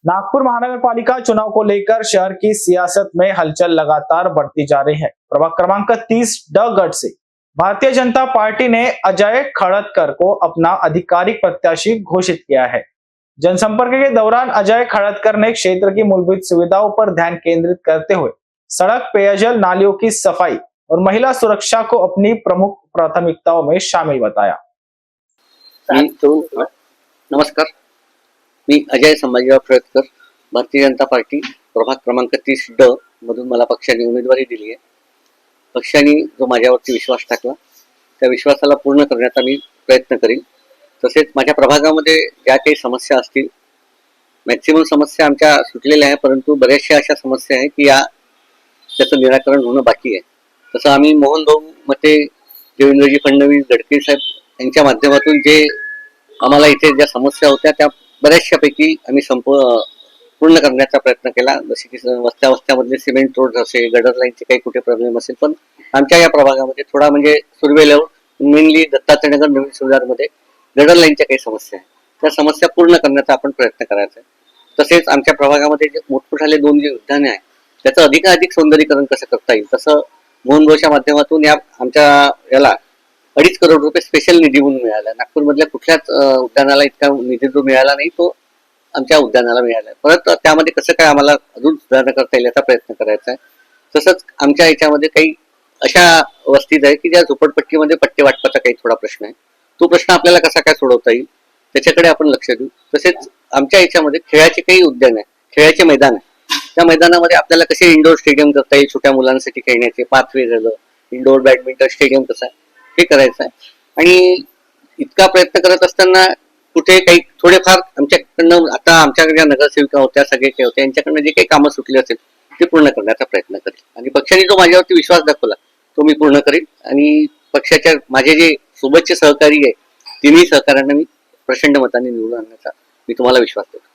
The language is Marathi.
नागपुर महानगर पालिका चुनाव को लेकर शहर की सियासत में हलचल लगातार बढ़ती जा रही है। प्रभाग क्रमांक 30 ड गढ़ से भारतीय जनता पार्टी ने अजय खड़तकर को अपना आधिकारिक प्रत्याशी घोषित किया है। जनसंपर्क के दौरान अजय खड़तकर ने क्षेत्र की मूलभूत सुविधाओं पर ध्यान केंद्रित करते हुए सड़क, पेयजल, नालियों की सफाई और महिला सुरक्षा को अपनी प्रमुख प्राथमिकताओं में शामिल बताया। नमस्कार, मी अजय संभाजीराव खळदकर, भारतीय जनता पार्टी प्रभाग क्रमांक 30 ड मधून मला पक्षाने उमेदवारी दिली आहे। पक्षाने जो माझ्यावरती विश्वास टाकला त्या विश्वासाला पूर्ण करण्याचा मी प्रयत्न करीन। तसेच माझ्या प्रभागामध्ये ज्या काही समस्या असतील, मॅक्सिमम समस्या आमच्या सुटलेल्या आहे, परंतु बऱ्याचशा अशा समस्या आहे की त्याचं निराकरण होणं बाकी आहे। तसं आम्ही मोहन भाऊ मते, देवेंद्रजी फडणवीस, गडकरी साहेब यांच्या माध्यमातून जे आम्हाला इथे ज्या समस्या होत्या त्या बऱ्याचशापैकी आम्ही पूर्ण करण्याचा प्रयत्न केला। जसे की वस्त्यामधले सिमेंट रोड असेल, गटर लाईनचे काही कुठे प्रॉब्लेम असेल, पण आमच्या या प्रभागामध्ये थोडा म्हणजे सुरवे लेआउट मेनली दत्तात्रयनगर नवीन सुविधांमध्ये गटर लाईनच्या काही समस्या आहेत, त्या समस्या पूर्ण करण्याचा आपण प्रयत्न करायचा आहे। तसेच आमच्या प्रभागामध्ये जे मोठमोठाले 2 जे उद्याने आहेत त्याचं अधिकाधिक सौंदर्यीकरण कसं करता येईल, तसं मोहन भाऊच्या माध्यमातून या आमच्या याला 2.5 करोड रुपये स्पेशल निधी म्हणून मिळाला। नागपूरमधल्या कुठल्याच उद्यानाला इतका निधी जो मिळाला नाही तो आमच्या उद्यानाला मिळाला। परत त्यामध्ये कसं काय आम्हाला अजून सुधारणा करता येईल याचा प्रयत्न करायचा आहे। तसंच आमच्या याच्यामध्ये काही अशा वस्तीत आहे की ज्या झोपडपट्टीमध्ये पट्टे वाटपाचा काही थोडा प्रश्न आहे, तो प्रश्न आपल्याला कसा काय सोडवता येईल त्याच्याकडे आपण लक्ष देऊ। तसेच आमच्या याच्यामध्ये खेळाचे काही उद्यान आहे, खेळाचे मैदान आहे, त्या मैदानामध्ये आपल्याला कसे इंडोर स्टेडियम करता येईल, छोट्या मुलांसाठी खेळण्याचे पाथवे झालं, इंडोर बॅडमिंटन स्टेडियम कसं आहे हे करायचं आहे। आणि इतका प्रयत्न करत असताना कुठे काही थोडेफार आमच्याकडनं आता आमच्याकडे ज्या नगरसेविका होत्या, सगळे काही होते, यांच्याकडनं जे काही कामं सुटली असेल ते पूर्ण करण्याचा प्रयत्न करेल। आणि पक्षाने जो माझ्यावरती विश्वास दाखवला तो मी पूर्ण करेल। आणि पक्षाच्या माझे जे सोबतचे सहकारी आहे तिन्ही सहकाऱ्यांना मी प्रचंड मताने निवडून आणण्याचा मी तुम्हाला विश्वास देतो।